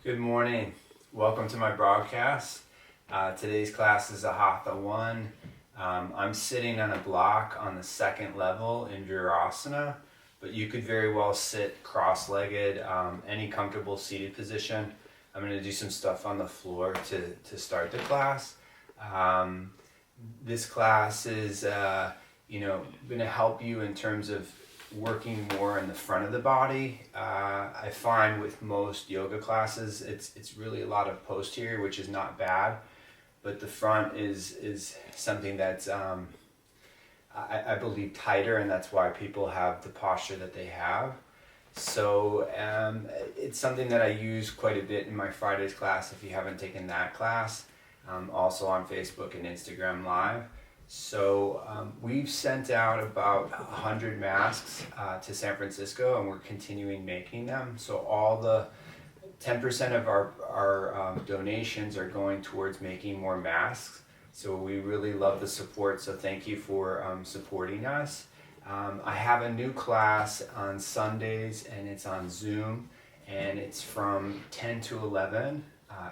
Good morning. Welcome to my broadcast. Today's class is a Hatha 1. I'm sitting on a block on the second level in Virasana, but you could very well sit cross-legged, any comfortable seated position. I'm going to do some stuff on the floor to start the class. This class is going to help you in terms of working more in the front of the body. I find with most yoga classes, it's really a lot of posterior, which is not bad, but the front is something that's I believe tighter, and that's why people have the posture that they have. So it's something that I use quite a bit in my Fridays class. If you haven't taken that class, also on Facebook and Instagram Live. So we've sent out about 100 masks to San Francisco, and we're continuing making them. So all the 10% of our donations are going towards making more masks. So we really love the support, so thank you for supporting us. I have a new class on Sundays, and it's on Zoom, and it's from 10 to 11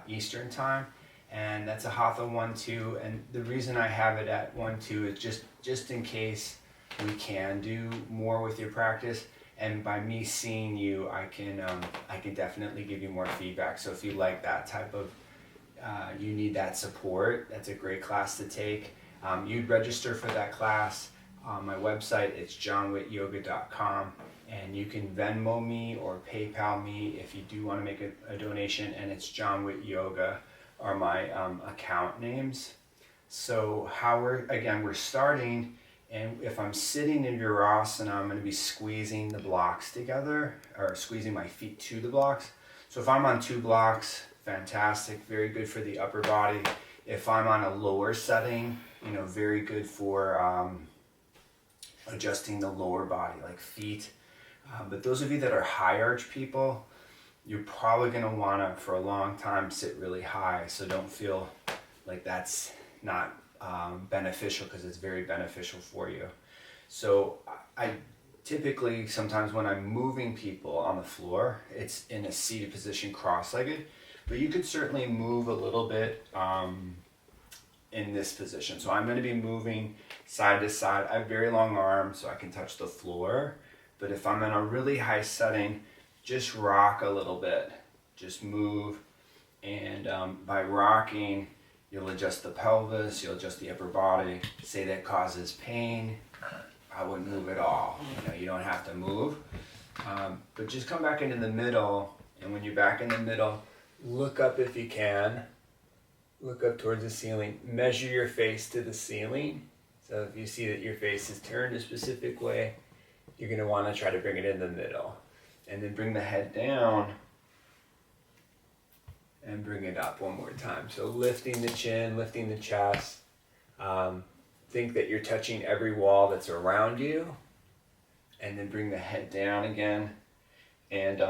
Eastern time. And that's a Hatha 1-2, and the reason I have it at 1-2 is just in case we can do more with your practice, and by me seeing you, I can definitely give you more feedback. So if you like that type of, you need that support, that's a great class to take. You'd register for that class on my website. It's jonwittyoga.com, and you can Venmo me or PayPal me if you do want to make a donation, and it's Jon Witt Yoga are my account names. So we're starting, and if I'm sitting in Virasana, I'm going to be squeezing the blocks together, or squeezing my feet to the blocks. So if I'm on 2 blocks, fantastic, very good for the upper body. If I'm on a lower setting, very good for adjusting the lower body, like feet. But those of you that are high arch people, you're probably going to want to, for a long time, sit really high. So don't feel like that's not beneficial, because it's very beneficial for you. So I typically, sometimes when I'm moving people on the floor, it's in a seated position, cross-legged. But you could certainly move a little bit in this position. So I'm going to be moving side to side. I have very long arms, so I can touch the floor. But if I'm in a really high setting, just rock a little bit, just move, and by rocking, you'll adjust the pelvis, you'll adjust the upper body. Say that causes pain, I wouldn't move at all. You don't have to move, but just come back into the middle, and when you're back in the middle, look up if you can, look up towards the ceiling, measure your face to the ceiling. So if you see that your face is turned a specific way, you're going to want to try to bring it in the middle. And then bring the head down and bring it up one more time. So lifting the chin, lifting the chest. Think that you're touching every wall that's around you. And then bring the head down again. And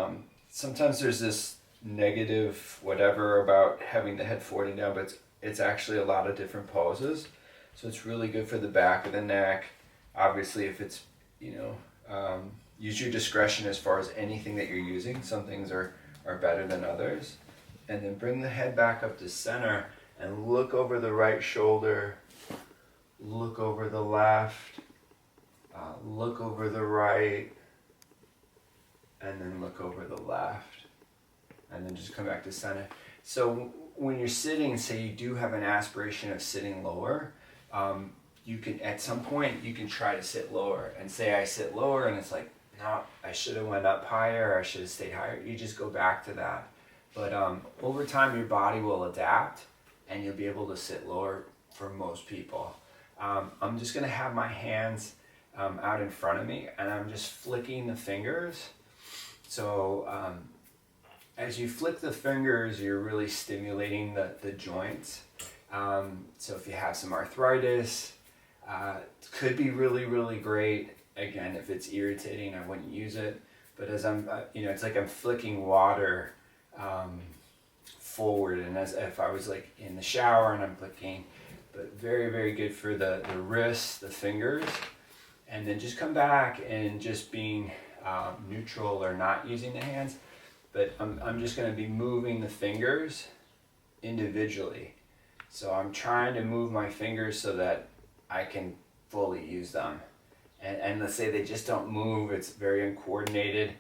sometimes there's this negative whatever about having the head forward and down, but it's actually a lot of different poses. So it's really good for the back of the neck. Obviously, if it's, use your discretion as far as anything that you're using. Some things are better than others. And then bring the head back up to center and look over the right shoulder, look over the left, look over the right, and then look over the left. And then just come back to center. So when you're sitting, say you do have an aspiration of sitting lower, you can, at some point, you can try to sit lower. And say I sit lower and it's like, no, I should have went up higher, or I should have stayed higher. You just go back to that. But over time, your body will adapt, and you'll be able to sit lower for most people. I'm just going to have my hands out in front of me, and I'm just flicking the fingers. So as you flick the fingers, you're really stimulating the joints. So if you have some arthritis, it could be really, really great. Again, if it's irritating, I wouldn't use it. But as I'm, it's like I'm flicking water forward, and as if I was like in the shower and I'm flicking. But very, very good for the wrists, the fingers. And then just come back and just being neutral or not using the hands. but I'm just going to be moving the fingers individually. So I'm trying to move my fingers so that I can fully use them. And let's say they just don't move, it's very uncoordinated,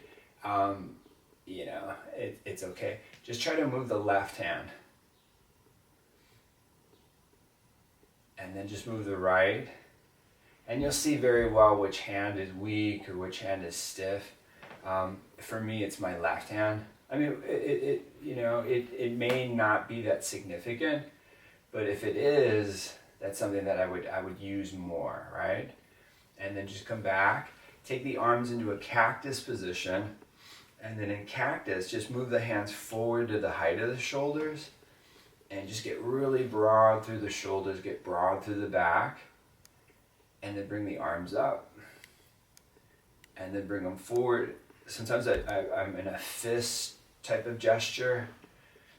it's okay. Just try to move the left hand. And then just move the right. And you'll see very well which hand is weak or which hand is stiff. For me, it's my left hand. I mean, it may not be that significant, but if it is, that's something that I would use more, right? And then just come back, take the arms into a cactus position, and then in cactus, just move the hands forward to the height of the shoulders, and just get really broad through the shoulders, get broad through the back, and then bring the arms up, and then bring them forward. Sometimes I'm in a fist type of gesture,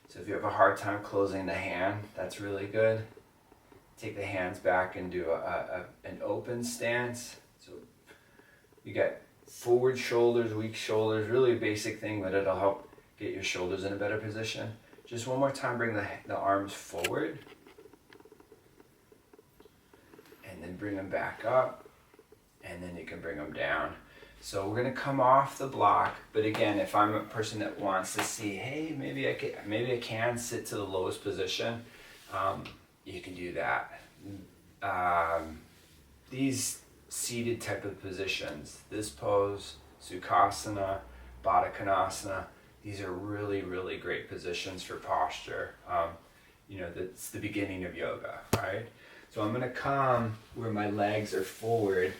so if you have a hard time closing the hand, that's really good. Take the hands back and do an open stance. So you got forward shoulders, weak shoulders, really a basic thing, but it'll help get your shoulders in a better position. Just one more time, bring the arms forward. And then bring them back up. And then you can bring them down. So we're going to come off the block, but again, if I'm a person that wants to see, hey, maybe I can sit to the lowest position, you can do that. These seated type of positions, this pose, Sukhasana, Baddha Konasana, these are really, really great positions for posture. That's the beginning of yoga, right? So I'm going to come where my legs are forward,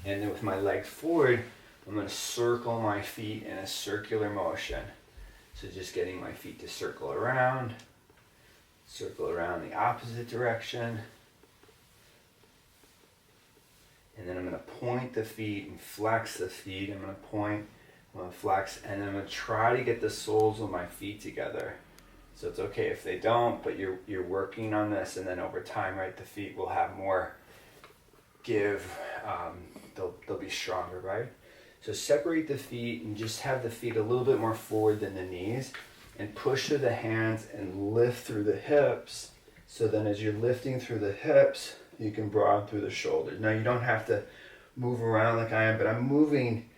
and then with my legs forward, I'm going to circle my feet in a circular motion. So just getting my feet to circle around the opposite direction. And then I'm going to point the feet and flex the feet. I'm going to point, I'm going to flex, and then I'm going to try to get the soles of my feet together. So it's okay if they don't, but you're working on this, and then over time, right, the feet will have more give. They'll be stronger, right? So separate the feet and just have the feet a little bit more forward than the knees, and push through the hands and lift through the hips. So then as you're lifting through the hips, you can broaden through the shoulders. Now you don't have to move around like I am, but I'm moving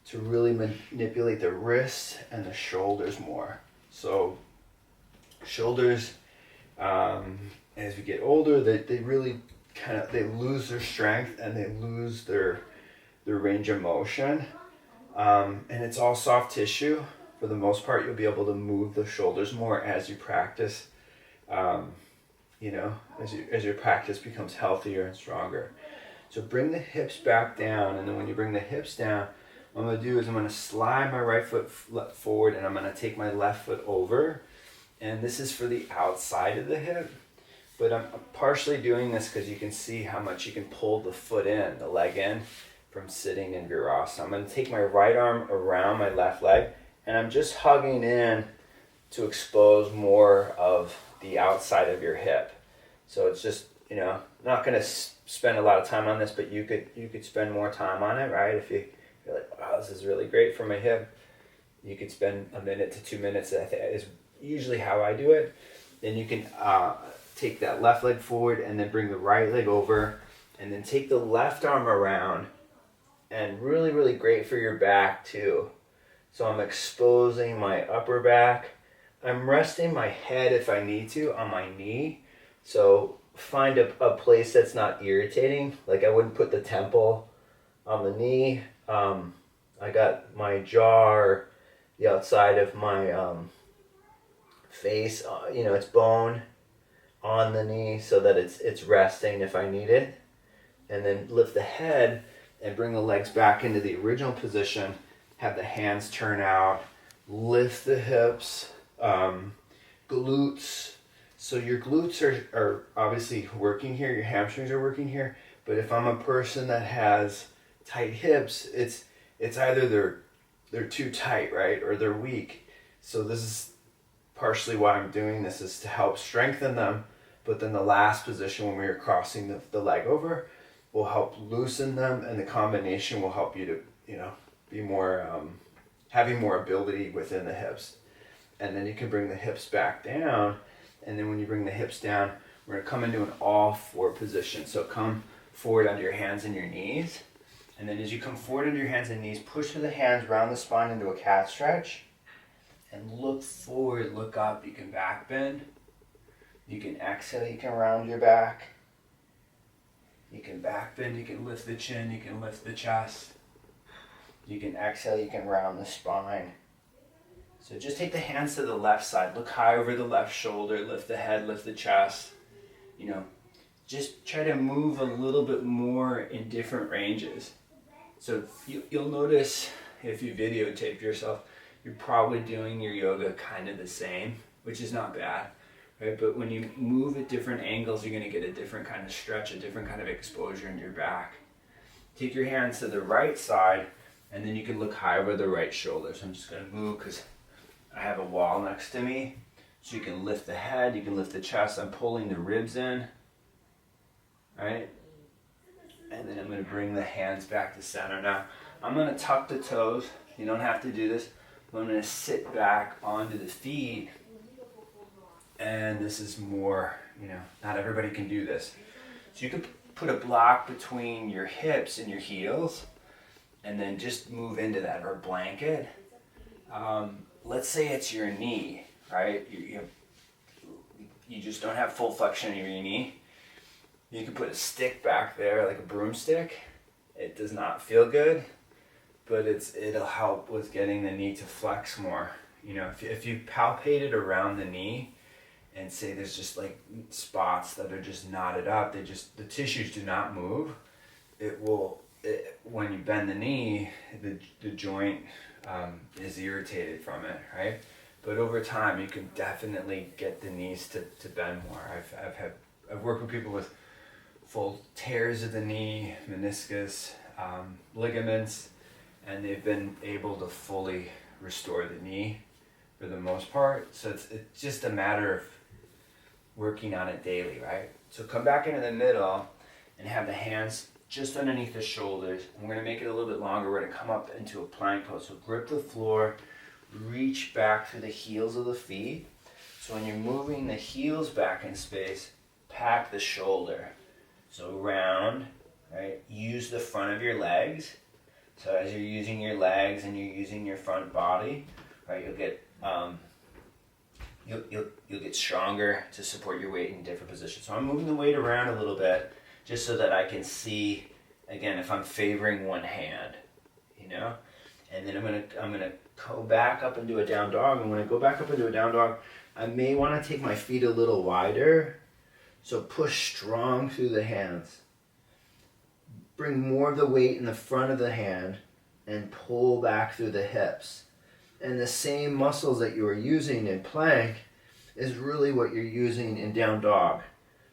to really manipulate the wrists and the shoulders more. So shoulders, as we get older, they really they lose their strength and they lose their range of motion. And it's all soft tissue. For the most part, you'll be able to move the shoulders more as you practice. As your practice becomes healthier and stronger. So bring the hips back down, and then when you bring the hips down, what I'm going to do is I'm going to slide my right foot forward, and I'm going to take my left foot over. And this is for the outside of the hip. But I'm partially doing this because you can see how much you can pull the foot in, the leg in, from sitting in Virasana. I'm going to take my right arm around my left leg, and I'm just hugging in to expose more of the outside of your hip. So it's just, not going to spend a lot of time on this, but you could spend more time on it, right? If you're like, wow, this is really great for my hip, you could spend 1 minute to 2 minutes. That is usually how I do it. Then you can take that left leg forward and then bring the right leg over, and then take the left arm around, and really, really great for your back too. So I'm exposing my upper back. I'm resting my head if I need to on my knee. So find a place that's not irritating. Like I wouldn't put the temple on the knee. I got my jaw, or the outside of my face, it's bone on the knee so that it's resting if I need it. And then lift the head and bring the legs back into the original position. Have the hands turn out. Lift the hips. Glutes. So your glutes are obviously working here. Your hamstrings are working here. But if I'm a person that has tight hips, it's either they're too tight, right, or they're weak. So this is partially why I'm doing this, is to help strengthen them. But then the last position, when we're crossing the leg over, will help loosen them, and the combination will help you to be more having more ability within the hips. And then you can bring the hips back down. And then when you bring the hips down, we're going to come into an all four position. So come forward onto your hands and your knees. And then as you come forward onto your hands and knees, push with the hands round the spine into a cat stretch. And look forward, look up. You can back bend. You can exhale, you can round your back. You can back bend, you can lift the chin, you can lift the chest. You can exhale, you can round the spine. So just take the hands to the left side. Look high over the left shoulder, lift the head, lift the chest. Just try to move a little bit more in different ranges. So you'll notice if you videotape yourself, you're probably doing your yoga kind of the same, which is not bad, right? But when you move at different angles, you're going to get a different kind of stretch, a different kind of exposure in your back. Take your hands to the right side, and then you can look high over the right shoulder. So I'm just going to move because I have a wall next to me. So you can lift the head, you can lift the chest. I'm pulling the ribs in, right? And then I'm going to bring the hands back to center. Now, I'm going to tuck the toes. You don't have to do this. But I'm going to sit back onto the feet. And this is more, not everybody can do this. So you could put a block between your hips and your heels. And then just move into that, or blanket. Let's say it's your knee, right? You just don't have full flexion in your knee. You can put a stick back there, like a broomstick. It does not feel good, but it'll help with getting the knee to flex more. If you palpate it around the knee and say there's just like spots that are just knotted up, the tissues do not move. When you bend the knee, the joint is irritated from it, right? But over time, you can definitely get the knees to bend more. I've worked with people with full tears of the knee, meniscus, ligaments, and they've been able to fully restore the knee for the most part. So it's just a matter of working on it daily, right? So come back into the middle and have the hands just underneath the shoulders. And we're going to make it a little bit longer. We're going to come up into a plank pose. So grip the floor, reach back through the heels of the feet. So when you're moving the heels back in space, pack the shoulder. So round, right? Use the front of your legs. So as you're using your legs and you're using your front body, right, you'll get stronger to support your weight in different positions. So I'm moving the weight around a little bit just so that I can see, again, if I'm favoring one hand, And then I'm gonna go back up into a down dog. And when I go back up into a down dog, I may want to take my feet a little wider. So push strong through the hands. Bring more of the weight in the front of the hand and pull back through the hips. And the same muscles that you are using in plank is really what you're using in down dog.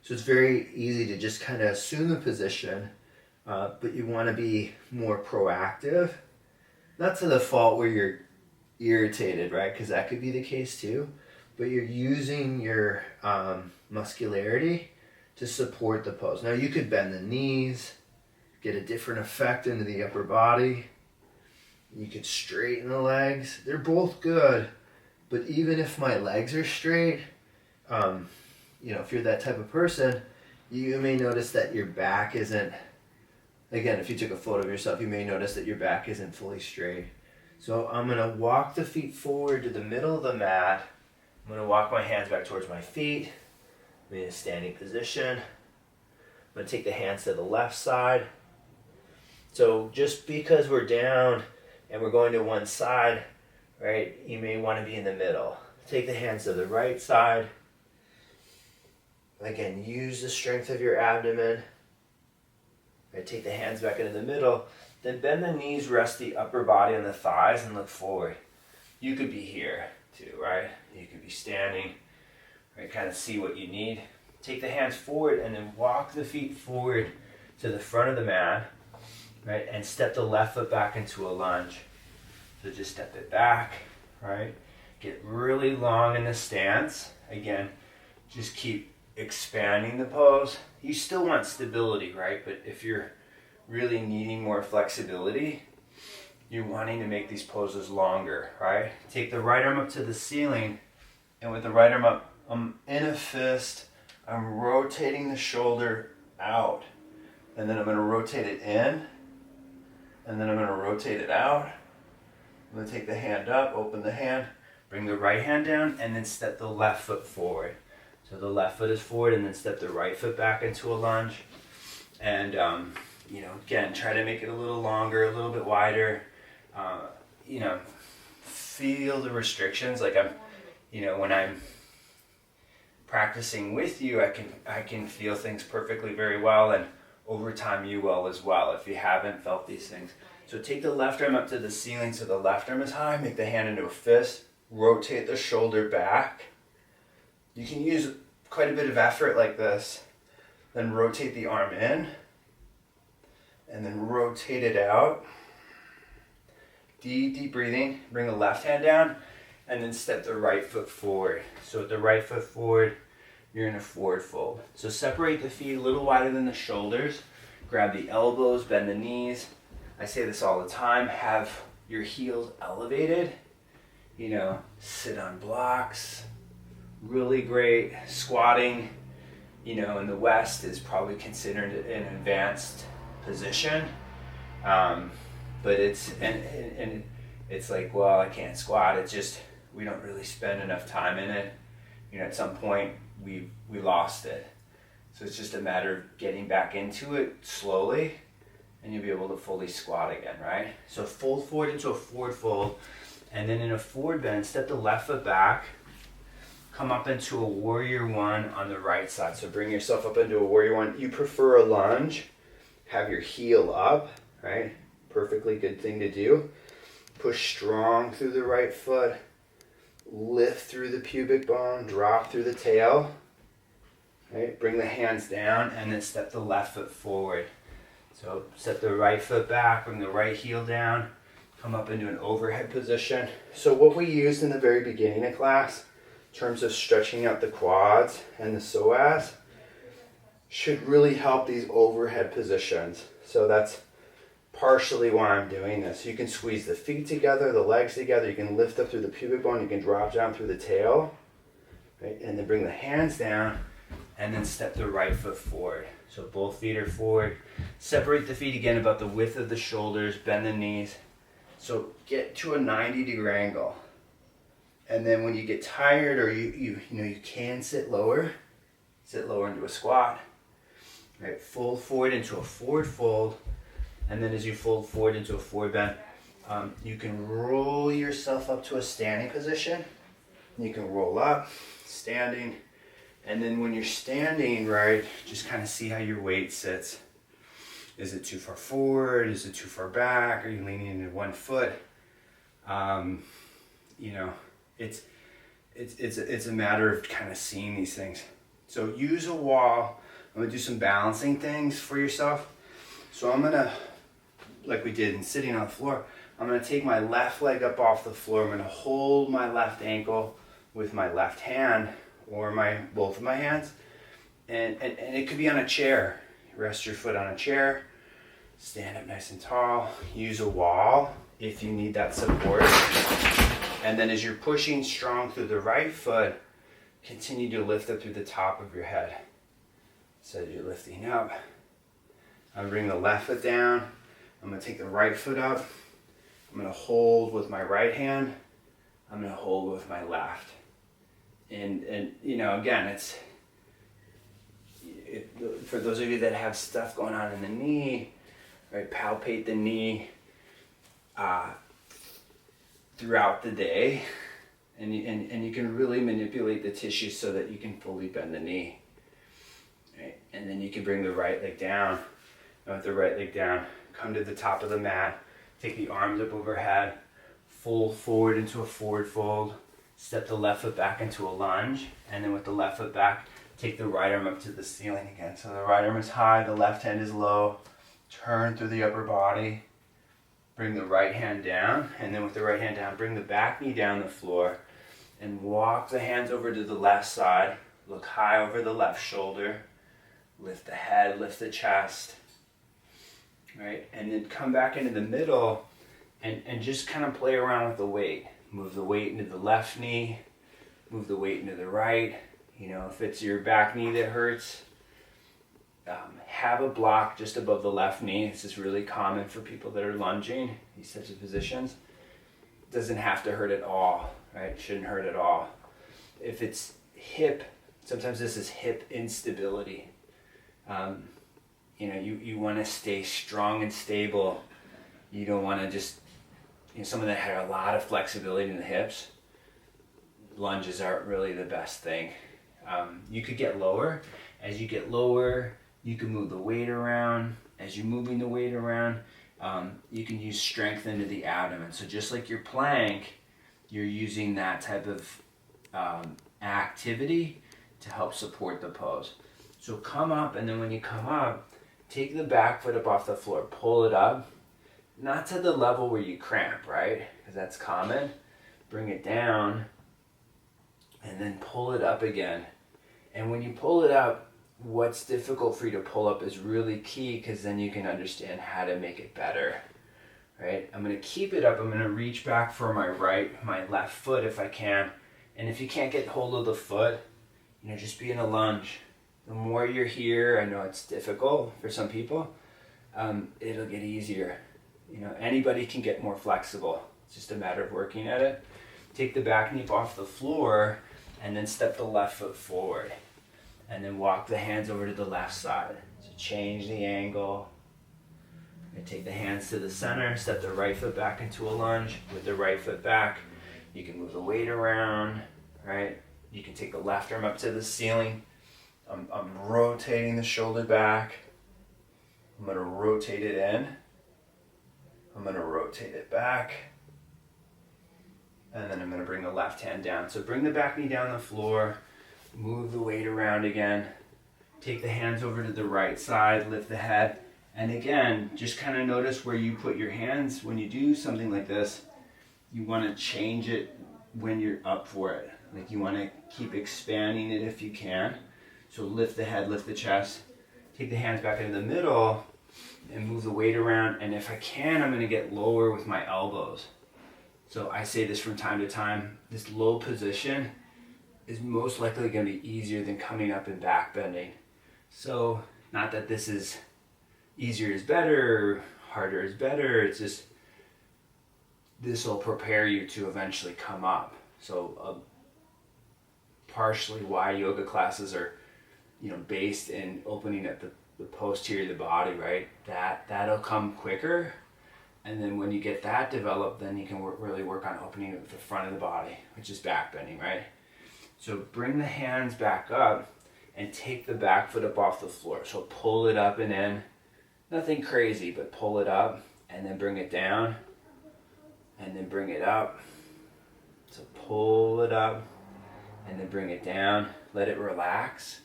So it's very easy to just kind of assume the position, but you want to be more proactive. Not to the fault where you're irritated, right? Because that could be the case too. But you're using your muscularity to support the pose. Now you could bend the knees, get a different effect into the upper body. You could straighten the legs. They're both good, but even if my legs are straight, if you're that type of person, you may notice that your back isn't, again, if you took a photo of yourself, you may notice that your back isn't fully straight. So I'm going to walk the feet forward to the middle of the mat. I'm going to walk my hands back towards my feet. I'm in a standing position. I'm going to take the hands to the left side. So just because we're down and we're going to one side, right, you may want to be in the middle. Take the hands to the right side. Again, use the strength of your abdomen. Right, take the hands back into the middle. Then bend the knees, rest the upper body on the thighs, and look forward. You could be here too, right? You could be standing, right? Kind of see what you need. Take the hands forward and then walk the feet forward to the front of the mat, right? And step the left foot back into a lunge. So just step it back, right? Get really long in the stance. Again, just keep expanding the pose. You still want stability, right? But if you're really needing more flexibility, you're wanting to make these poses longer, right? Take the right arm up to the ceiling, and with the right arm up, I'm in a fist, I'm rotating the shoulder out, and then I'm going to rotate it in, and then I'm going to rotate it out. I'm going to take the hand up, open the hand, bring the right hand down, and then step the left foot forward. So the left foot is forward, and then step the right foot back into a lunge. And, again, try to make it a little longer, a little bit wider. Feel the restrictions. Like when I'm practicing with you, I can feel things perfectly very well, and over time you will as well if you haven't felt these things. So take the left arm up to the ceiling so the left arm is high, make the hand into a fist, rotate the shoulder back. You can use quite a bit of effort like this, then rotate the arm in, and then rotate it out. Deep breathing, bring the left hand down, and then step the right foot forward. So with the right foot forward, you're in a forward fold. So separate the feet a little wider than the shoulders, grab the elbows, bend the knees. I say this all the time, have your heels elevated, sit on blocks, really great. Squatting, in the West is probably considered an advanced position, but it's like, well, I can't squat. It's just we don't really spend enough time in it. At some point we lost it, so it's just a matter of getting back into it slowly, and you'll be able to fully squat again, right? So fold forward into a forward fold, and then in a forward bend, step the left foot back. Come up into a warrior one on the right side. So bring yourself up into a warrior one. You prefer a lunge, have your heel up, right? Perfectly good thing to do. Push strong through the right foot, lift through the pubic bone, drop through the tail, right? Bring the hands down, and then step the left foot forward. So step the right foot back, bring the right heel down, come up into an overhead position. So what we used in the very beginning of class, in terms of stretching out the quads and the psoas, should really help these overhead positions. So that's partially why I'm doing this. You can squeeze the feet together, the legs together, you can lift up through the pubic bone, you can drop down through the tail, right? And then bring the hands down, and then step the right foot forward. So both feet are forward. Separate the feet again about the width of the shoulders, bend the knees. So get to a 90-degree angle. And then when you get tired, or you can sit lower into a squat. Right, fold forward into a forward fold, and then as you fold forward into a forward bend, you can roll yourself up to a standing position. You can roll up, standing, and then when you're standing, right, just kind of see how your weight sits. Is it too far forward? Is it too far back? Are you leaning into one foot? It's a matter of kind of seeing these things. So use a wall. I'm gonna do some balancing things for yourself. So I'm gonna, like we did in sitting on the floor, I'm gonna take my left leg up off the floor. I'm gonna hold my left ankle with my left hand, or both of my hands, and it could be on a chair. Rest your foot on a chair, stand up nice and tall, use a wall if you need that support. And then as you're pushing strong through the right foot, continue to lift up through the top of your head. So you're lifting up. I'm bring the left foot down. I'm gonna take the right foot up. I'm gonna hold with my right hand. I'm gonna hold with my left. And again, for those of you that have stuff going on in the knee, right, palpate the knee throughout the day, and you can really manipulate the tissue so that you can fully bend the knee. Right? And then you can bring the right leg down. And with the right leg down, come to the top of the mat, take the arms up overhead, fold forward into a forward fold, step the left foot back into a lunge, and then with the left foot back, take the right arm up to the ceiling again. So the right arm is high, the left hand is low. Turn through the upper body. Bring the right hand down, and then with the right hand down, bring the back knee down the floor, and walk the hands over to the left side. Look high over the left shoulder. Lift the head, lift the chest. Right? And then come back into the middle, And just kind of play around with the weight. Move the weight into the left knee, move the weight into the right. You know, if it's your back knee that hurts, have a block just above the left knee. This is really common for people that are lunging, these types of positions. It doesn't have to hurt at all, right? It shouldn't hurt at all. If it's hip, sometimes this is hip instability. You know, you want to stay strong and stable. You don't want to just, you know, someone that had a lot of flexibility in the hips, lunges aren't really the best thing. You could get lower. As you get lower, you can move the weight around. As you're moving the weight around, you can use strength into the abdomen. So just like your plank, you're using that type of activity to help support the pose. So come up, and then when you come up, take the back foot up off the floor, pull it up, not to the level where you cramp, right? Because that's common. Bring it down, and then pull it up again. And when you pull it up, what's difficult for you to pull up is really key, because then you can understand how to make it better, right? I'm going to keep it up. I'm going to reach back for my left foot if I can. And if you can't get hold of the foot, you know, just be in a lunge. The more you're here, I know it's difficult for some people, it'll get easier. You know, anybody can get more flexible. It's just a matter of working at it. Take the back knee off the floor, and then step the left foot forward. And then walk the hands over to the left side. So change the angle. And take the hands to the center, step the right foot back into a lunge. With the right foot back, you can move the weight around, right? You can take the left arm up to the ceiling. I'm rotating the shoulder back. I'm going to rotate it in. I'm going to rotate it back. And then I'm going to bring the left hand down. So bring the back knee down the floor. Move the weight around again. Take the hands over to the right side. Lift the head. And again, just kind of notice where you put your hands. When you do something like this, you want to change it when you're up for it. Like you want to keep expanding it if you can. So lift the head, lift the chest. Take the hands back into the middle and move the weight around. And if I can, I'm going to get lower with my elbows. So I say this from time to time. This low position is most likely going to be easier than coming up and back bending. So not that this is easier is better, harder is better. It's just this will prepare you to eventually come up. So partially why yoga classes are, you know, based in opening at the posterior of the body, right? That'll come quicker. And then when you get that developed, then you can really work on opening at the front of the body, which is back bending, right? So bring the hands back up and take the back foot up off the floor. So pull it up and in. Nothing crazy, but pull it up and then bring it down and then bring it up. So pull it up and then bring it down. Let it relax.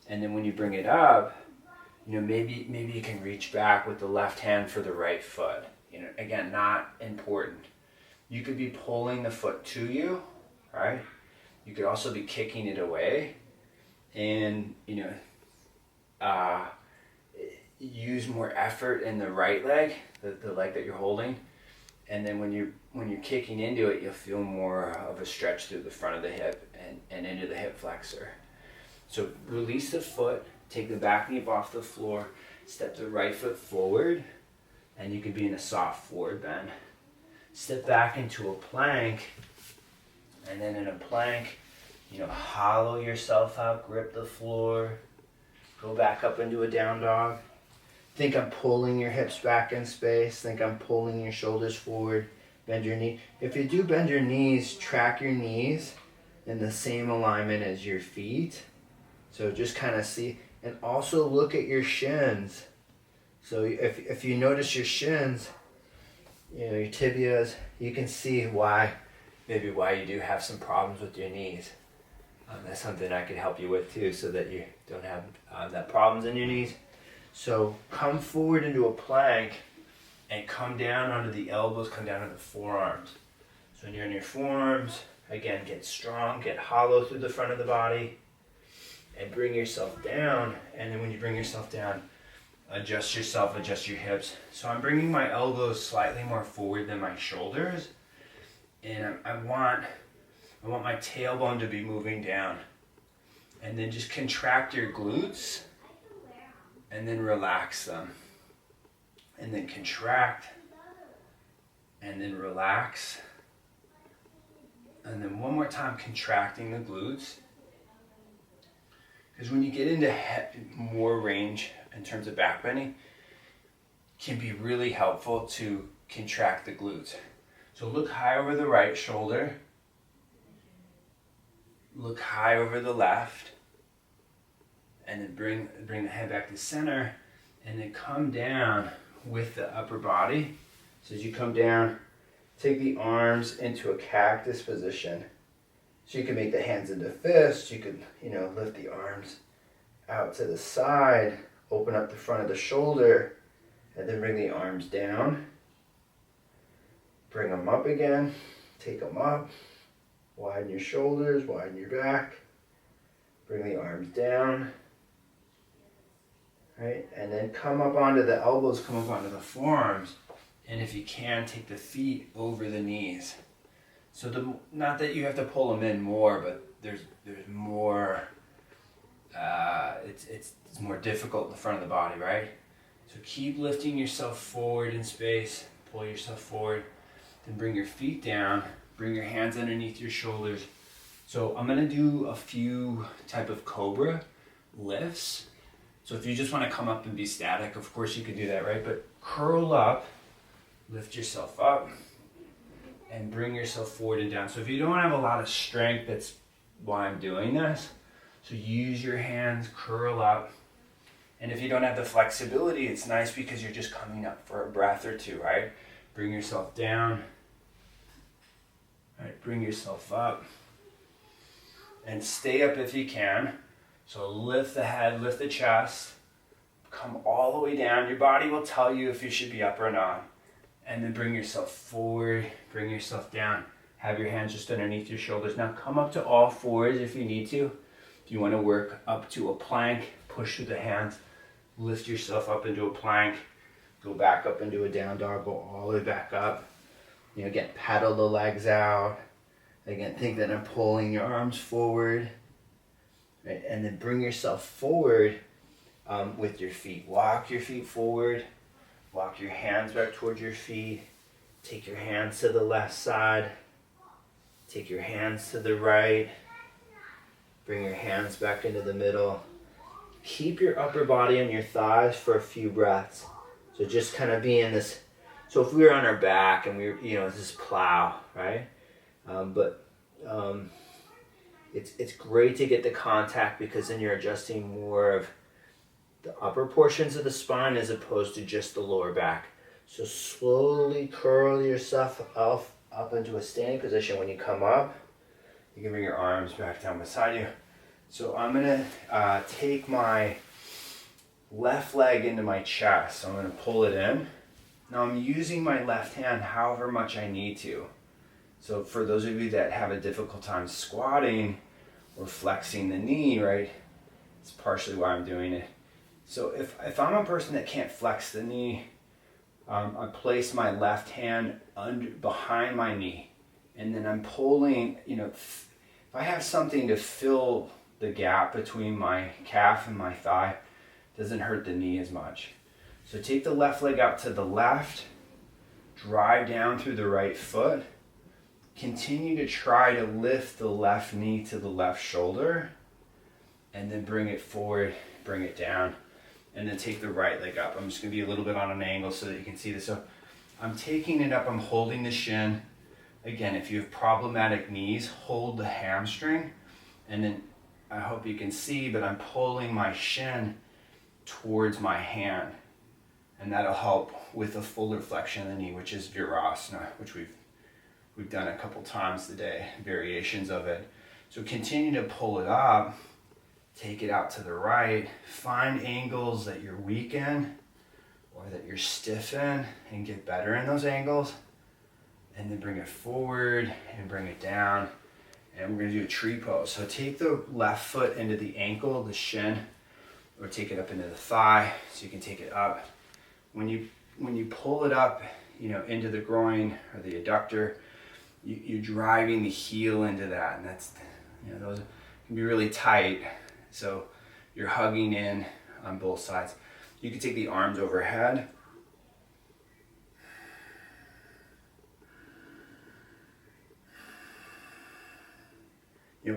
And then when you bring it up, you know, maybe you can reach back with the left hand for the right foot. You know, again, not important. You could be pulling the foot to you, right? You could also be kicking it away, and you know, use more effort in the right leg, the leg that you're holding, and then when you're kicking into it, you'll feel more of a stretch through the front of the hip and into the hip flexor. So release the foot, take the back knee off the floor, step the right foot forward, and you can be in a soft forward bend. Step back into a plank, and then in a plank, you know, hollow yourself out, grip the floor, go back up into a down dog. Think I'm pulling your hips back in space. Think I'm pulling your shoulders forward. Bend your knee. If you do bend your knees, track your knees in the same alignment as your feet. So just kind of see, and also look at your shins. So if you notice your shins, you know, your tibias, you can see why you do have some problems with your knees. That's something I could help you with too, so that you don't have that problems in your knees. So come forward into a plank and come down onto the elbows, come down to the forearms. So when you're in your forearms, again, get strong, get hollow through the front of the body, and bring yourself down. And then when you bring yourself down, adjust yourself, adjust your hips. So I'm bringing my elbows slightly more forward than my shoulders, and I want my tailbone to be moving down. And then just contract your glutes, and then relax them. And then contract, and then relax. And then one more time, contracting the glutes. Because when you get into more range in terms of back bending, it can be really helpful to contract the glutes. So look high over the right shoulder. Look high over the left. And then bring the head back to center. And then come down with the upper body. So as you come down, take the arms into a cactus position. So you can make the hands into fists. You could, lift the arms out to the side, open up the front of the shoulder, and then bring the arms down. Bring them up again. Take them up. Widen your shoulders, widen your back. Bring the arms down. Right? And then come up onto the elbows, come up onto the forearms. And if you can, take the feet over the knees. So not that you have to pull them in more, but there's more, it's more difficult in the front of the body, right? So keep lifting yourself forward in space, pull yourself forward, then bring your feet down, bring your hands underneath your shoulders. So I'm gonna do a few type of cobra lifts. So if you just wanna come up and be static, of course you could do that, right? But curl up, lift yourself up, and bring yourself forward and down. So if you don't have a lot of strength, that's why I'm doing this. So use your hands, curl up. And if you don't have the flexibility, it's nice because you're just coming up for a breath or two, right? Bring yourself down. All right, bring yourself up. And stay up if you can. So lift the head, lift the chest. Come all the way down. Your body will tell you if you should be up or not. And then bring yourself forward, bring yourself down. Have your hands just underneath your shoulders. Now come up to all fours if you need to. If you want to work up to a plank, push through the hands. Lift yourself up into a plank. Go back up into a down dog. Go all the way back up. Again, paddle the legs out. Again, think that I'm pulling your arms forward. Right? And then bring yourself forward with your feet. Walk your feet forward. Walk your hands back towards your feet. Take your hands to the left side. Take your hands to the right. Bring your hands back into the middle. Keep your upper body on your thighs for a few breaths. So just kind of be in this. So if we were on our back and we were, this plow, right? It's great to get the contact because then you're adjusting more of the upper portions of the spine as opposed to just the lower back. So slowly curl yourself up into a standing position. When you come up, you can bring your arms back down beside you. So I'm gonna take my left leg into my chest. So I'm gonna pull it in. Now I'm using my left hand however much I need to. So for those of you that have a difficult time squatting or flexing the knee, right, it's partially why I'm doing it. So if I'm a person that can't flex the knee, I place my left hand behind my knee, and then I'm pulling, if I have something to fill the gap between my calf and my thigh, it doesn't hurt the knee as much. So take the left leg out to the left, drive down through the right foot, continue to try to lift the left knee to the left shoulder, and then bring it forward, bring it down. And then take the right leg up. I'm just gonna be a little bit on an angle so that you can see this. So I'm taking it up, I'm holding the shin. Again, if you have problematic knees, hold the hamstring. And then I hope you can see, but I'm pulling my shin towards my hand. And that'll help with a fuller flexion of the knee, which is Virasana, which we've done a couple times today, variations of it. So continue to pull it up. Take it out to the right. Find angles that you're weak in or that you're stiff in and get better in those angles. And then bring it forward and bring it down. And we're going to do a tree pose. So take the left foot into the ankle, the shin, or take it up into the thigh, so you can take it up. When you pull it up, into the groin or the adductor, you're driving the heel into that, and that's, those can be really tight. So you're hugging in on both sides. You can take the arms overhead.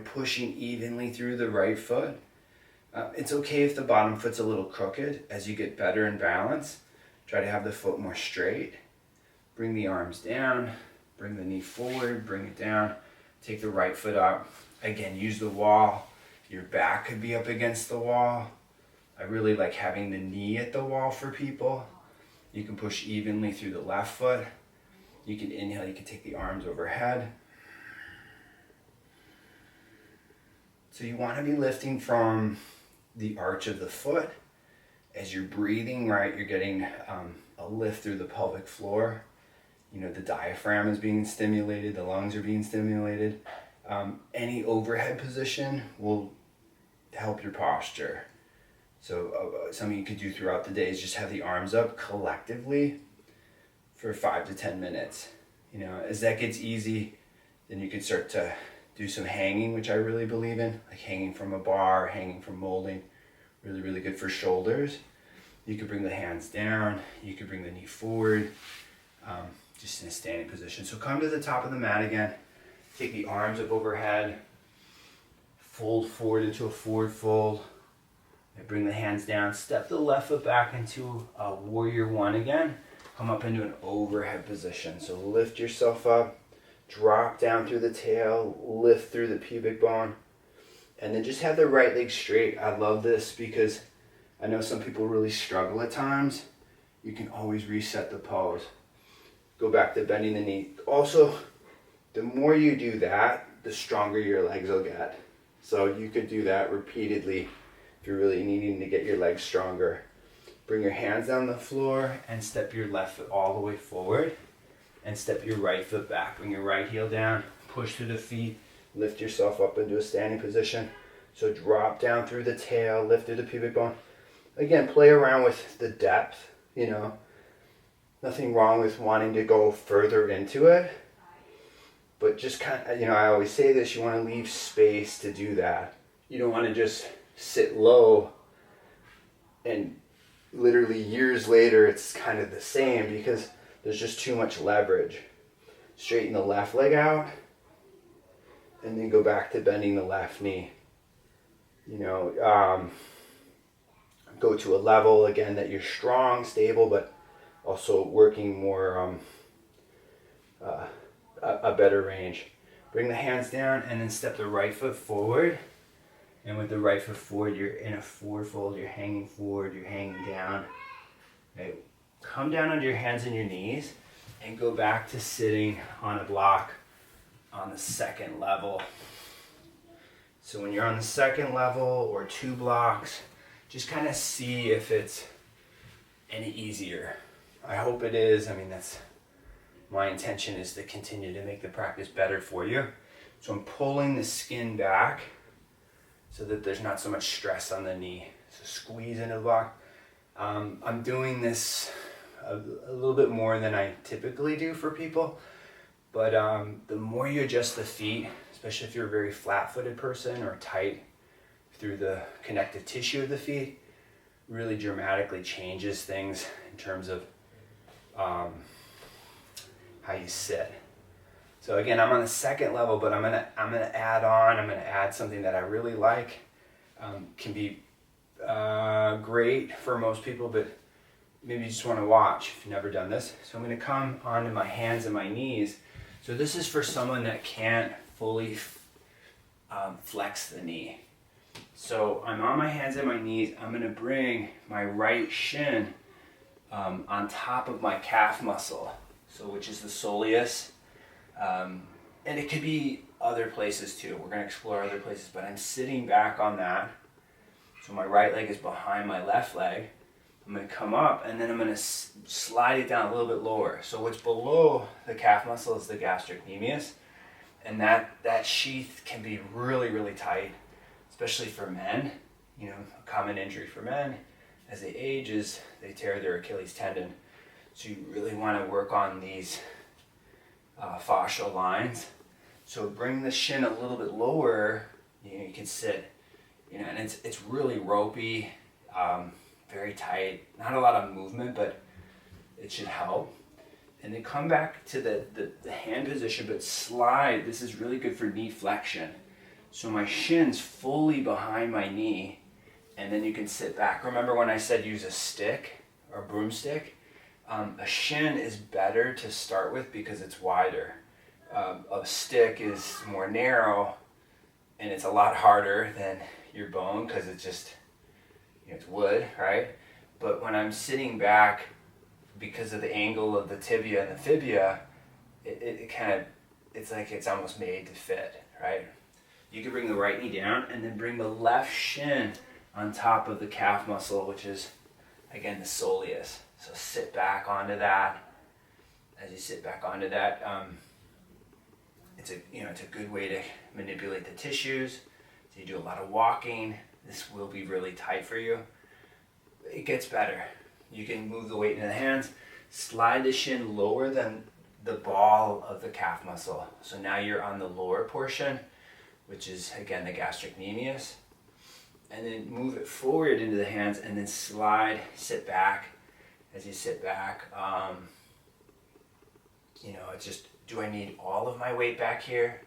Pushing evenly through the right foot. It's okay if the bottom foot's a little crooked. As you get better in balance, try to have the foot more straight. Bring the arms down, bring the knee forward, bring it down. Take the right foot up. Again, use the wall. Your back could be up against the wall. I really like having the knee at the wall for people. You can push evenly through the left foot. You can inhale, you can take the arms overhead. So you want to be lifting from the arch of the foot. As you're breathing, right, you're getting a lift through the pelvic floor. The diaphragm is being stimulated, the lungs are being stimulated. Any overhead position will help your posture. So something you could do throughout the day is just have the arms up collectively for 5 to 10 minutes. As that gets easy, then you can start to do some hanging, which I really believe in, like hanging from a bar, hanging from molding. Really, really good for shoulders. You could bring the hands down, you could bring the knee forward, just in a standing position. So come to the top of the mat again, take the arms up overhead, fold forward into a forward fold, and bring the hands down, step the left foot back into a warrior one again, come up into an overhead position. So lift yourself up, drop down through the tail, lift through the pubic bone, and then just have the right leg straight. I love this because I know some people really struggle at times. You can always reset the pose. Go back to bending the knee. Also, the more you do that, the stronger your legs will get. So you could do that repeatedly if you're really needing to get your legs stronger. Bring your hands down the floor and step your left foot all the way forward. And step your right foot back. Bring your right heel down, push through the feet, lift yourself up into a standing position. So drop down through the tail, lift through the pubic bone. Again, play around with the depth, Nothing wrong with wanting to go further into it. But just kind of, I always say this, you want to leave space to do that. You don't want to just sit low and literally years later it's kind of the same because there's just too much leverage. Straighten the left leg out and then go back to bending the left knee. Go to a level again that you're strong, stable, but also working more a better range. Bring the hands down and then step the right foot forward. And with the right foot forward, you're in a forward fold, you're hanging forward, you're hanging down. Okay. Come down onto your hands and your knees and go back to sitting on a block on the second level. So when you're on the second level or 2 blocks, just kind of see if it's any easier. I hope it is. That's my intention, is to continue to make the practice better for you. So I'm pulling the skin back so that there's not so much stress on the knee. So squeeze into the block. I'm doing this a little bit more than I typically do for people, but the more you adjust the feet, especially if you're a very flat-footed person or tight through the connective tissue of the feet, really dramatically changes things in terms of how you sit. So again, I'm on the second level, but I'm gonna add something that I really like. Can be great for most people, but maybe you just want to watch if you've never done this. So I'm going to come onto my hands and my knees. So this is for someone that can't fully flex the knee. So I'm on my hands and my knees. I'm going to bring my right shin on top of my calf muscle, which is the soleus. And it could be other places too. We're going to explore other places, but I'm sitting back on that. So my right leg is behind my left leg. I'm going to come up and then I'm going to slide it down a little bit lower. So what's below the calf muscle is the gastrocnemius. And that sheath can be really, really tight, especially for men. a common injury for men as they age is they tear their Achilles tendon. So you really want to work on these fascial lines. So bring the shin a little bit lower. You can sit, and it's really ropey, very tight. Not a lot of movement, but it should help. And then come back to the hand position, but slide. This is really good for knee flexion. So my shin's fully behind my knee, and then you can sit back. Remember when I said use a stick or broomstick? A shin is better to start with because it's wider. A stick is more narrow, and it's a lot harder than your bone because it's just, it's wood, right? But when I'm sitting back, because of the angle of the tibia and the fibia, it's like it's almost made to fit, right? You can bring the right knee down and then bring the left shin on top of the calf muscle, which is, again, the soleus. So sit back onto that. As you sit back onto that, it's a good way to manipulate the tissues. So you do a lot of walking. This will be really tight for you. It gets better. You can move the weight into the hands, slide the shin lower than the ball of the calf muscle. So now you're on the lower portion, which is, again, the gastrocnemius. And then move it forward into the hands and then slide, sit back. As you sit back, it's just, do I need all of my weight back here?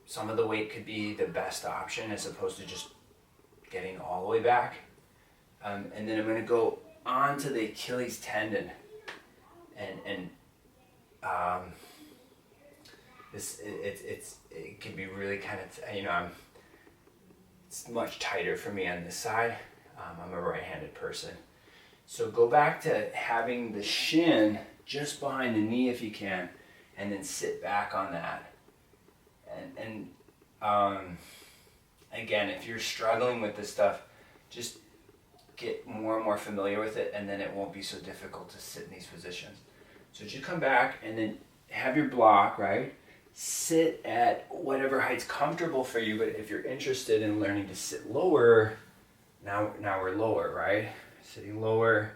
Some of the weight could be the best option as opposed to just getting all the way back. And then I'm going to go onto the Achilles tendon, and it can be really kind of, it's much tighter for me on this side. I'm a right-handed person. So go back to having the shin just behind the knee if you can, and then sit back on that. And again, if you're struggling with this stuff, just get more and more familiar with it, and then it won't be so difficult to sit in these positions. So just come back and then have your block, right? Sit at whatever height's comfortable for you, but if you're interested in learning to sit lower, now we're lower, right? Sitting lower,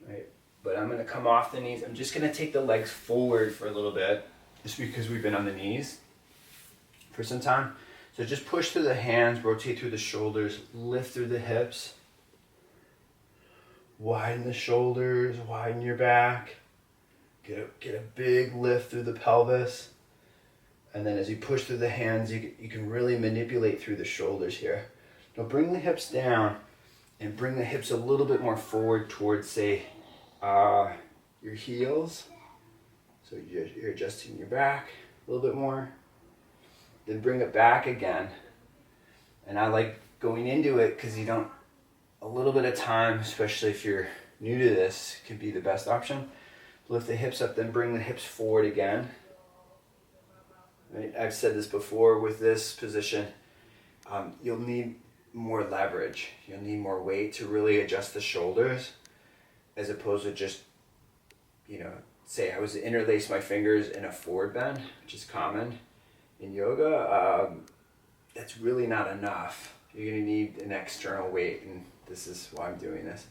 right? But I'm gonna come off the knees. I'm just gonna take the legs forward for a little bit, just because we've been on the knees for some time. So just push through the hands, rotate through the shoulders, lift through the hips. Widen the shoulders, widen your back. Get a big lift through the pelvis. And then as you push through the hands, you can really manipulate through the shoulders here. Now bring the hips down and bring the hips a little bit more forward towards, say, your heels. So you're adjusting your back a little bit more. Then bring it back again. And I like going into it because a little bit of time, especially if you're new to this, can be the best option. Lift the hips up, then bring the hips forward again. Right? I've said this before, with this position, you'll need more leverage. You'll need more weight to really adjust the shoulders, as opposed to just, say I was to interlace my fingers in a forward bend, which is common in yoga. That's really not enough. You're going to need an external weight, and this is why I'm doing this.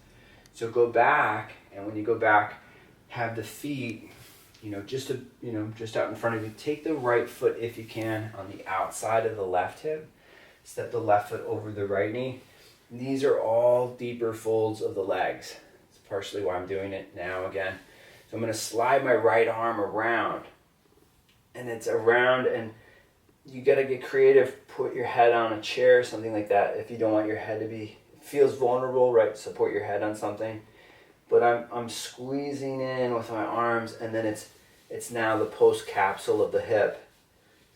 So go back, and when you go back, have the feet, just out in front of you. Take the right foot, if you can, on the outside of the left hip. Step the left foot over the right knee. And these are all deeper folds of the legs. It's partially why I'm doing it now again. So I'm going to slide my right arm around, and it's around, and you got to get creative. Put your head on a chair, something like that. If you don't want your head to be, it feels vulnerable, right? Support your head on something. But I'm squeezing in with my arms, and then it's now the post capsule of the hip.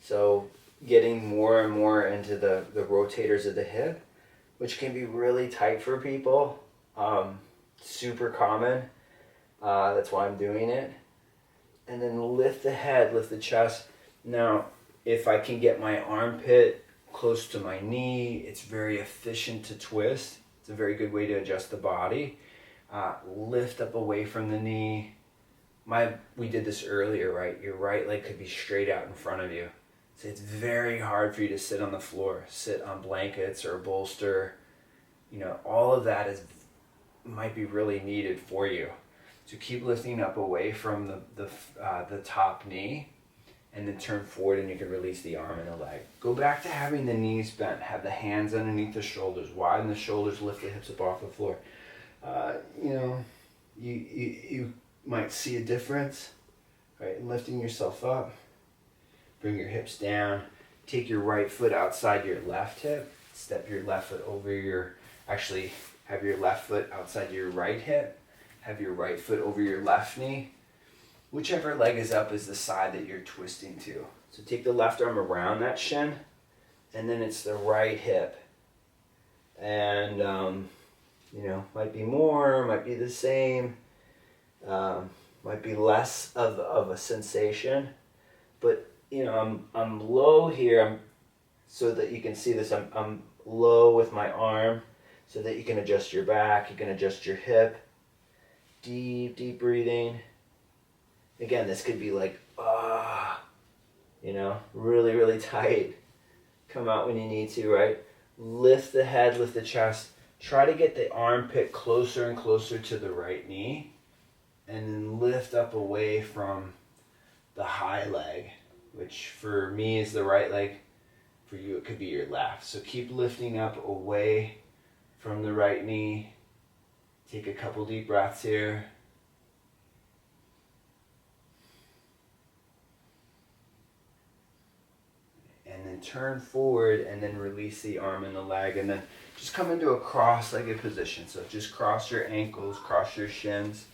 So getting more and more into the rotators of the hip, which can be really tight for people. Super common. That's why I'm doing it. And then lift the head, lift the chest. Now, if I can get my armpit close to my knee, it's very efficient to twist. It's a very good way to adjust the body. Lift up away from the knee. We did this earlier, right? Your right leg could be straight out in front of you. So it's very hard for you to sit on the floor, sit on blankets or a bolster. All of that might be really needed for you. So keep lifting up away from the top knee, and then turn forward, and you can release the arm and the leg. Go back to having the knees bent. Have the hands underneath the shoulders. Widen the shoulders, lift the hips up off the floor. You might see a difference, right? In lifting yourself up. Bring your hips down. Take your right foot outside your left hip. Step your left foot over have your left foot outside your right hip. Have your right foot over your left knee. Whichever leg is up is the side that you're twisting to. So take the left arm around that shin, and then it's the right hip. And, might be more, might be the same, might be less of a sensation. But, I'm low here, so that you can see this, I'm low with my arm, so that you can adjust your back, you can adjust your hip. Deep breathing. Again, this could be like, really, really tight. Come out when you need to, right? Lift the head, lift the chest. Try to get the armpit closer and closer to the right knee. And then lift up away from the high leg, which for me is the right leg. For you, it could be your left. So keep lifting up away from the right knee. Take a couple deep breaths here. And then turn forward, and then release the arm and the leg, and then just come into a cross-legged position. So just cross your ankles, cross your shins.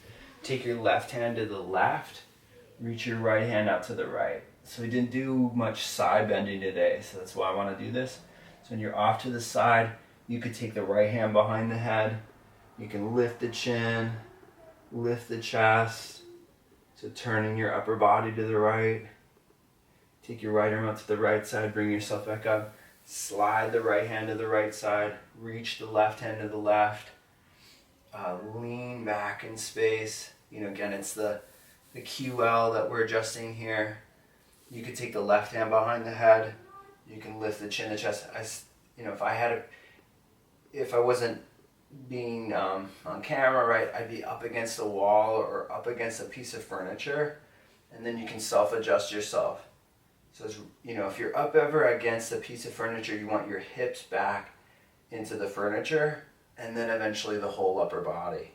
Take your left hand to the left. Reach your right hand out to the right. So we didn't do much side bending today, so that's why I want to do this. So when you're off to the side, you could take the right hand behind the head. You can lift the chin, lift the chest. So turning your upper body to the right. Take your right arm out to the right side, bring yourself back up. Slide the right hand to the right side. Reach the left hand to the left. Lean back in space. Again, it's the QL that we're adjusting here. You could take the left hand behind the head. You can lift the chin, the chest. If I wasn't being on camera, right, I'd be up against a wall or up against a piece of furniture, and then you can self-adjust yourself. So, if you're up ever against a piece of furniture, you want your hips back into the furniture, and then eventually the whole upper body.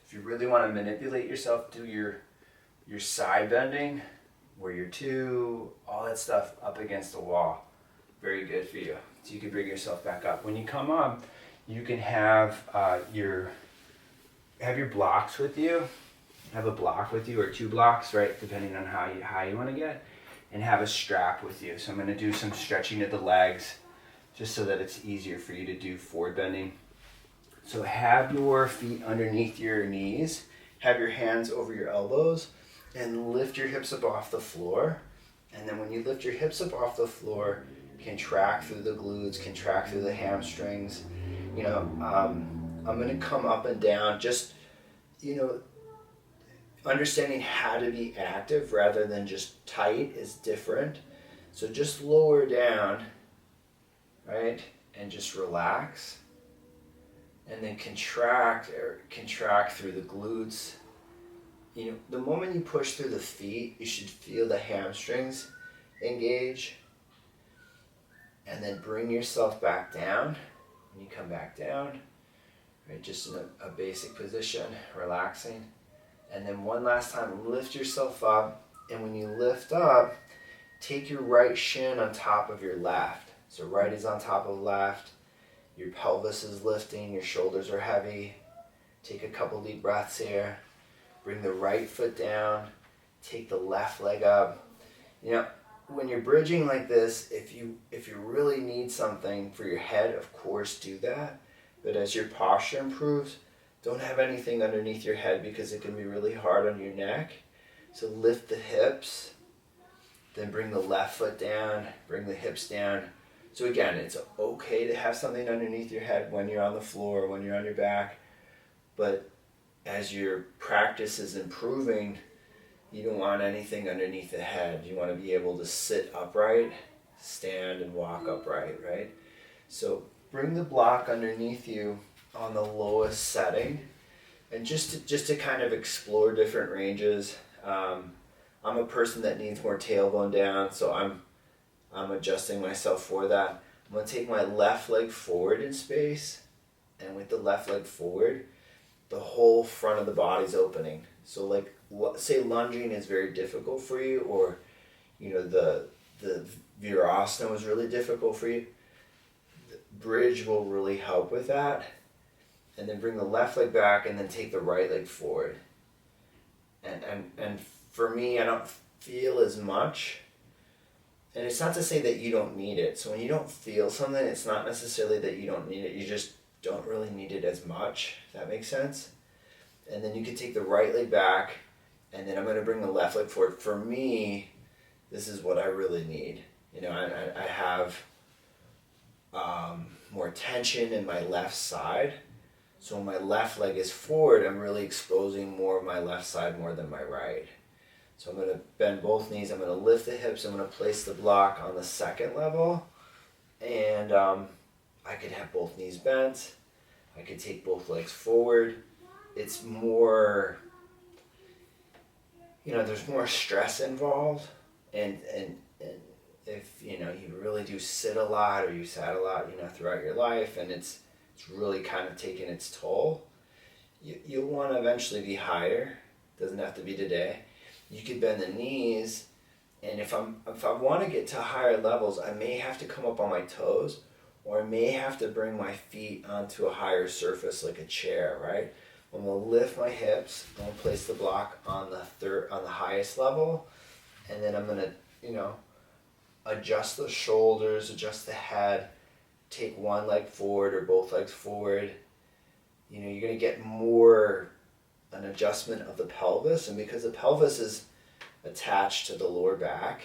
If you really want to manipulate yourself, do your side bending, where you're all that stuff up against the wall. Very good for you. So you can bring yourself back up. When you come up, you can have your blocks with you. Have a block with you, or 2 blocks, right, depending on how high you want to get. And have a strap with you. So I'm going to do some stretching of the legs just so that it's easier for you to do forward bending. So have your feet underneath your knees, have your hands over your elbows, and lift your hips up off the floor. And then when you lift your hips up off the floor, contract through the glutes, contract through the hamstrings. I'm going to come up and down, just, understanding how to be active rather than just tight is different. So just lower down, right? And just relax. And then contract through the glutes. The moment you push through the feet, you should feel the hamstrings engage. And then bring yourself back down. When you come back down, right? Just in a basic position, relaxing. And then one last time, lift yourself up. And when you lift up, take your right shin on top of your left. So right is on top of left. Your pelvis is lifting, your shoulders are heavy. Take a couple deep breaths here. Bring the right foot down. Take the left leg up. When you're bridging like this, if you really need something for your head, of course do that. But as your posture improves, don't have anything underneath your head because it can be really hard on your neck. So lift the hips, then bring the left foot down, bring the hips down. So again, it's okay to have something underneath your head when you're on the floor, when you're on your back. But as your practice is improving, you don't want anything underneath the head. You want to be able to sit upright stand and walk upright, right? So bring the block underneath you on the lowest setting, and just to kind of explore different ranges. I'm a person that needs more tailbone down, so I'm adjusting myself for that. I'm gonna take my left leg forward in space, and with the left leg forward, the whole front of the body's opening. So like, say lunging is very difficult for you, or the Virasana was really difficult for you. The bridge will really help with that. And then bring the left leg back, and then take the right leg forward. And for me, I don't feel as much. And it's not to say that you don't need it. So when you don't feel something, it's not necessarily that you don't need it. You just don't really need it as much, if that makes sense. And then you can take the right leg back, and then I'm going to bring the left leg forward. For me, this is what I really need. I have more tension in my left side. So when my left leg is forward, I'm really exposing more of my left side more than my right. So I'm going to bend both knees. I'm going to lift the hips. I'm going to place the block on the second level. And I could have both knees bent. I could take both legs forward. It's more, there's more stress involved. And if, you really do sit a lot, or you sat a lot, throughout your life, and it's really kind of taking its toll, you'll want to eventually be higher. Doesn't have to be today. You could bend the knees, and if I want to get to higher levels, I may have to come up on my toes, or I may have to bring my feet onto a higher surface like a chair, right? I'm going to lift my hips. I'm going to place the block on the highest level, and then I'm going to, adjust the shoulders, adjust the head, take one leg forward or both legs forward. You're going to get more an adjustment of the pelvis, and because the pelvis is attached to the lower back,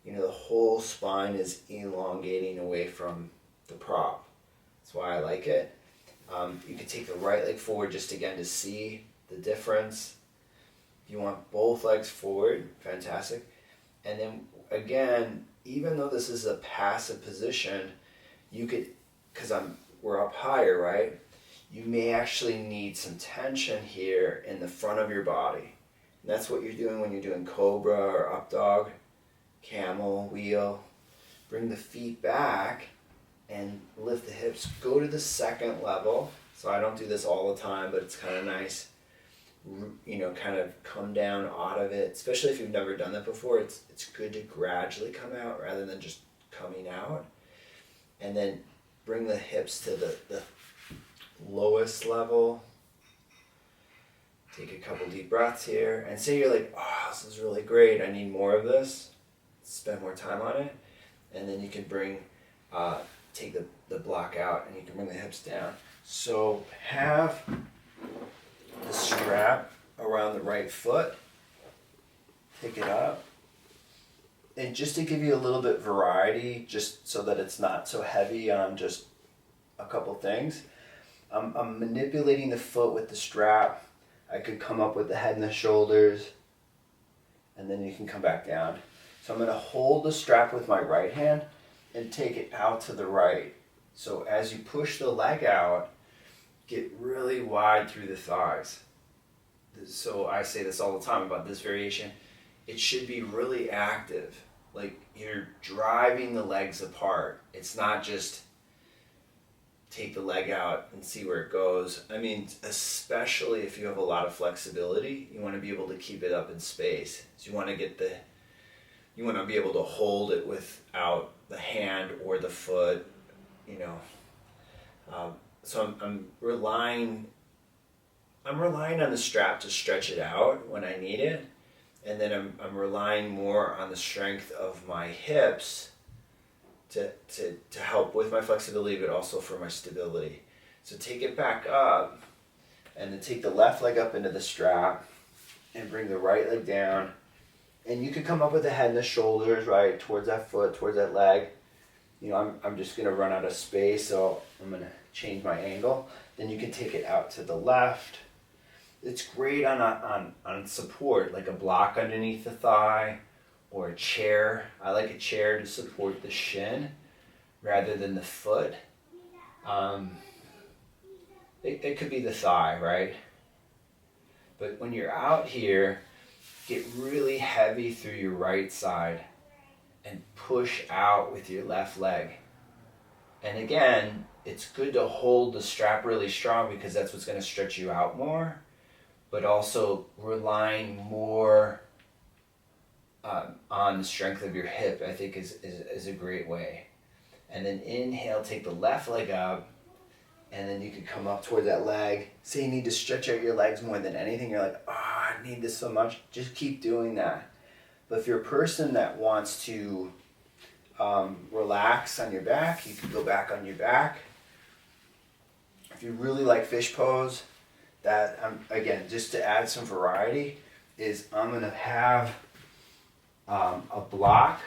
the whole spine is elongating away from the prop. That's why I like it. You can take the right leg forward just again to see the difference. If you want both legs forward, fantastic. And then again, even though this is a passive position, you could, because we're up higher, right? You may actually need some tension here in the front of your body. And that's what you're doing when you're doing cobra or up dog, camel, wheel. Bring the feet back and lift the hips. Go to the second level. So I don't do this all the time, but it's kind of nice. Kind of come down out of it, especially if you've never done that before. It's good to gradually come out rather than just coming out. And then bring the hips to the lowest level. Take a couple deep breaths here, and say you're like, oh, this is really great, I need more of this. Spend more time on it. And then you can take the block out, and you can bring the hips down. So have the strap around the right foot, pick it up, and just to give you a little bit variety, just so that it's not so heavy on just a couple things, I'm manipulating the foot with the strap. I could come up with the head and the shoulders, and then you can come back down. So I'm going to hold the strap with my right hand and take it out to the right. So as you push the leg out, get really wide through the thighs. So I say this all the time about this variation. It should be really active. Like you're driving the legs apart. It's not just take the leg out and see where it goes. I mean, especially if you have a lot of flexibility, you want to be able to keep it up in space. So you want to be able to hold it without the hand or the foot, So I'm relying on the strap to stretch it out when I need it, and then I'm relying more on the strength of my hips to help with my flexibility, but also for my stability. So take it back up, and then take the left leg up into the strap, and bring the right leg down. And you can come up with the head and the shoulders, right, towards that foot, towards that leg. I'm just going to run out of space, so I'm going to change my angle. Then you can take it out to the left. It's great on support, like a block underneath the thigh, or a chair. I like a chair to support the shin rather than the foot. It could be the thigh, right? But when you're out here, get really heavy through your right side and push out with your left leg. And again, it's good to hold the strap really strong because that's what's going to stretch you out more, but also relying more on the strength of your hip, I think is a great way. And then inhale, take the left leg up, and then you can come up towards that leg. Say you need to stretch out your legs more than anything. You're like, I need this so much. Just keep doing that. But if you're a person that wants to relax on your back, you can go back on your back. If you really like fish pose, that again, just to add some variety, is I'm gonna have a block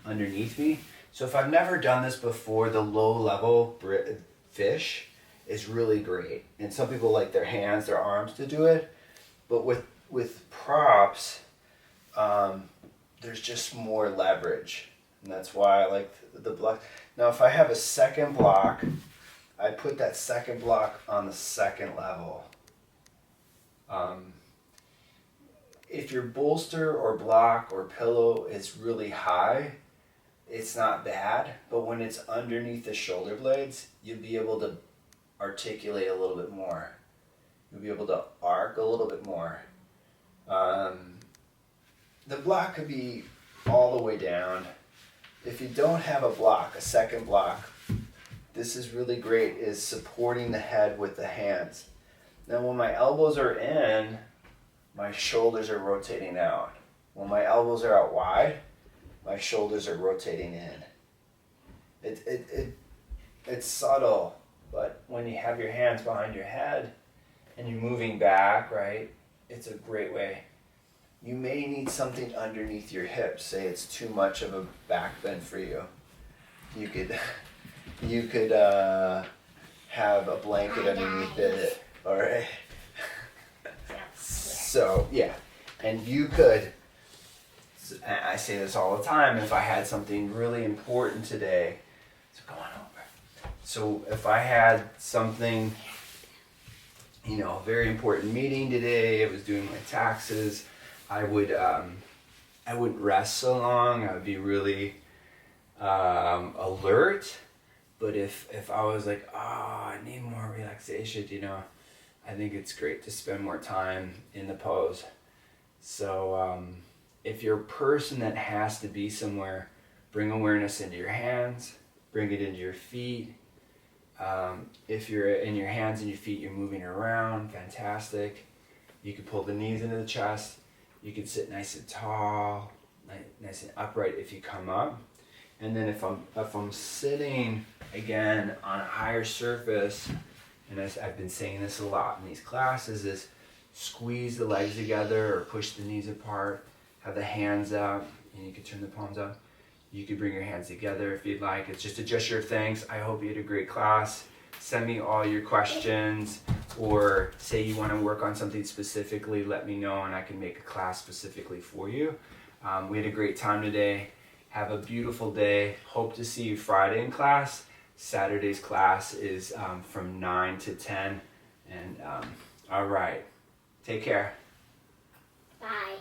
underneath me. So if I've never done this before, the low level fish is really great. And some people like their hands, their arms to do it. But with props, there's just more leverage. And that's why I like the block. Now if I have a second block, I put that second block on the second level. If your bolster or block or pillow is really high, it's not bad, but when it's underneath the shoulder blades, you'll be able to articulate a little bit more. You'll be able to arc a little bit more. The block could be all the way down. If you don't have a block, a second block, this is really great, is supporting the head with the hands. Now when my elbows are in, my shoulders are rotating out. When my elbows are out wide, my shoulders are rotating in. It's subtle, but when you have your hands behind your head and you're moving back, right, it's a great way. You may need something underneath your hips. Say it's too much of a back bend for you. You could have a blanket underneath it, all right? So, yeah, and you could, I say this all the time, if I had something really important today, so go on over. So if I had something, a very important meeting today, I was doing my taxes, I wouldn't rest so long, I would be really alert. But if I was like, I need more relaxation, I think it's great to spend more time in the pose. So if you're a person that has to be somewhere, bring awareness into your hands, bring it into your feet. If you're in your hands and your feet, you're moving around, fantastic. You can pull the knees into the chest. You can sit nice and tall, nice and upright if you come up. And then if I'm sitting, again, on a higher surface, and as I've been saying this a lot in these classes, is squeeze the legs together or push the knees apart, have the hands up, and you can turn the palms up. You could bring your hands together if you'd like. It's just a gesture of thanks. I hope you had a great class. Send me all your questions, or say you want to work on something specifically, let me know and I can make a class specifically for you. We had a great time today. Have a beautiful day. Hope to see you Friday in class. Saturday's class is from 9 to 10. And all right, take care. Bye.